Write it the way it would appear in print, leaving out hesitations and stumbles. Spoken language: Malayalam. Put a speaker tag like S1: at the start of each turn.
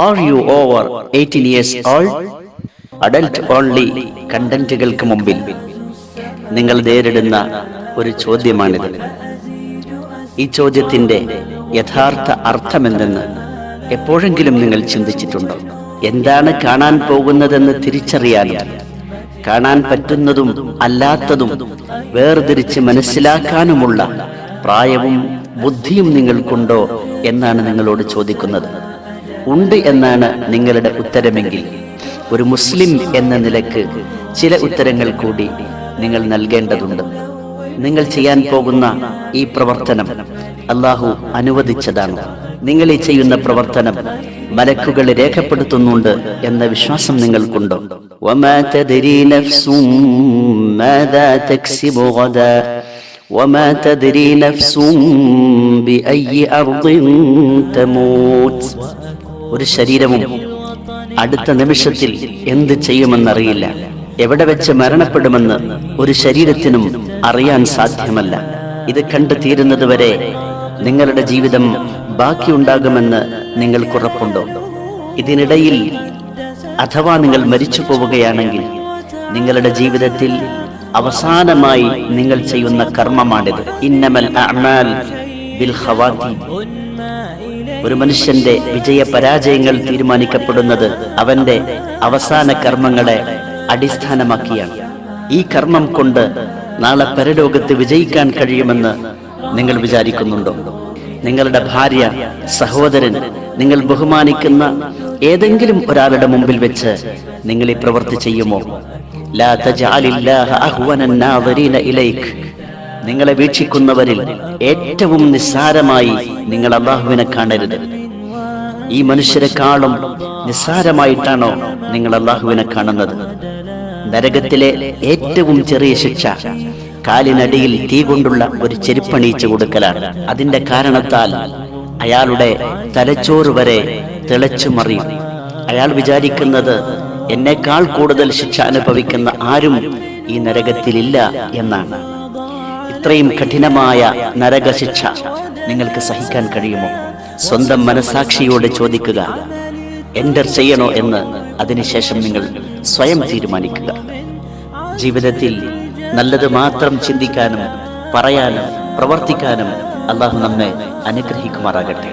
S1: Are you over 18 years old? Adult only കണ്ടന്റുകൾക്ക് മുമ്പിൽ നിങ്ങൾ നേരിടുന്ന ഒരു ചോദ്യമാണിത്. ഈ ചോദ്യത്തിന്റെ യഥാർത്ഥ അർത്ഥമെന്തെന്ന് എപ്പോഴെങ്കിലും നിങ്ങൾ ചിന്തിച്ചിട്ടുണ്ടോ? എന്താണ് കാണാൻ പോകുന്നതെന്ന് തിരിച്ചറിയാനും കാണാൻ പറ്റുന്നതും അല്ലാത്തതും വേർതിരിച്ച് മനസ്സിലാക്കാനുമുള്ള പ്രായവും ബുദ്ധിയും നിങ്ങൾക്കുണ്ടോ എന്നാണ് നിങ്ങളോട് ചോദിക്കുന്നത്. ഉണ്ട് എന്നാണ് നിങ്ങളുടെ ഉത്തരമെങ്കിൽ ഒരു മുസ്ലിം എന്ന നിലക്ക് ചില ഉത്തരങ്ങൾ കൂടി നിങ്ങൾ നൽകേണ്ടതുണ്ട്. നിങ്ങൾ ചെയ്യാൻ പോകുന്ന ഈ പ്രവർത്തനം അല്ലാഹു അനുവദിച്ചതാണ്. നിങ്ങൾ ഈ ചെയ്യുന്ന പ്രവർത്തനം മലക്കുകൾ രേഖപ്പെടുത്തുന്നുണ്ട് എന്ന വിശ്വാസം നിങ്ങൾക്കുണ്ടോ? വമാ തദ്രി നഫ്സും മാദാ തക്സിബു ഗദാ വമാ തദ്രി നഫ്സും ബിഅയ്യി അർദിൻ തമൂത്. ഒരു ശരീരവും അടുത്ത നിമിഷത്തിൽ എന്ത് ചെയ്യുമെന്നറിയില്ല. എവിടെ വെച്ച് മരണപ്പെടുമെന്ന് ഒരു ശരീരത്തിനും അറിയാൻ സാധ്യമല്ല. ഇത് കണ്ടു തീരുന്നത് വരെ നിങ്ങളുടെ ജീവിതം ബാക്കിയുണ്ടാകുമെന്ന് നിങ്ങൾക്കുറപ്പുണ്ടോ? ഇതിനിടയിൽ അഥവാ നിങ്ങൾ മരിച്ചു പോവുകയാണെങ്കിൽ നിങ്ങളുടെ ജീവിതത്തിൽ അവസാനമായി നിങ്ങൾ ചെയ്യുന്ന കർമ്മമാണിത്. ഇന്നമൽ അഅ്മാൽ ബിൽ ഖവാതീം. ഒരു മനുഷ്യന്റെ വിജയ പരാജയങ്ങൾ തീരുമാനിക്കപ്പെടുന്നത് അവന്റെ അവസാന കർമ്മങ്ങളെ അടിസ്ഥാനമാക്കിയാണ്. ഈ കർമ്മം കൊണ്ട് നാളെ പരലോകത്ത് വിജയിക്കാൻ കഴിയുമെന്ന് നിങ്ങൾ വിചാരിക്കുന്നുണ്ടോ? നിങ്ങളുടെ ഭാര്യ, സഹോദരൻ, നിങ്ങൾ ബഹുമാനിക്കുന്ന ഏതെങ്കിലും ഒരാളുടെ മുമ്പിൽ വെച്ച് നിങ്ങൾ ഈ പ്രവൃത്തി ചെയ്യുമോ? ലാ തജഅലില്ലാഹ അഹ്വനൻ നാദിരീന ഇലൈക്. നിങ്ങളെ വീക്ഷിക്കുന്നവരിൽ ഏറ്റവും നിസ്സാരമായി നിങ്ങൾ അല്ലാഹുവിനെ കാണരുത്. ഈ മനുഷ്യരെക്കാളും നിസ്സാരമായിട്ടാണോ നിങ്ങൾ അല്ലാഹുവിനെ കാണുന്നത്? നരകത്തിലെ ഏറ്റവും ചെറിയ ശിക്ഷ കാലിനടിയിൽ തീ കൊണ്ടുള്ള ഒരു ചെരുപ്പണിയിച്ചു കൊടുക്കലാണ്. അതിന്റെ കാരണത്താൽ അയാളുടെ തലച്ചോറ് വരെ തിളച്ചു മറിയും. അയാൾ വിചാരിക്കുന്നത് എന്നേക്കാൾ കൂടുതൽ ശിക്ഷ അനുഭവിക്കുന്ന ആരും ഈ നരകത്തിലില്ല എന്നാണ്. ഇത്രയും കഠിനമായ നരകശിക്ഷ നിങ്ങൾക്ക് സഹിക്കാൻ കഴിയുമോ? സ്വന്തം മനസാക്ഷിയോട് ചോദിക്കുക, എൻ്റർ ചെയ്യണോ എന്ന്. അതിനുശേഷം നിങ്ങൾ സ്വയം തീരുമാനിക്കുക. ജീവിതത്തിൽ നല്ലത് മാത്രം ചിന്തിക്കാനും പറയാനും പ്രവർത്തിക്കാനും അല്ലാഹു നമ്മെ അനുഗ്രഹിക്കുമാറാകട്ടെ.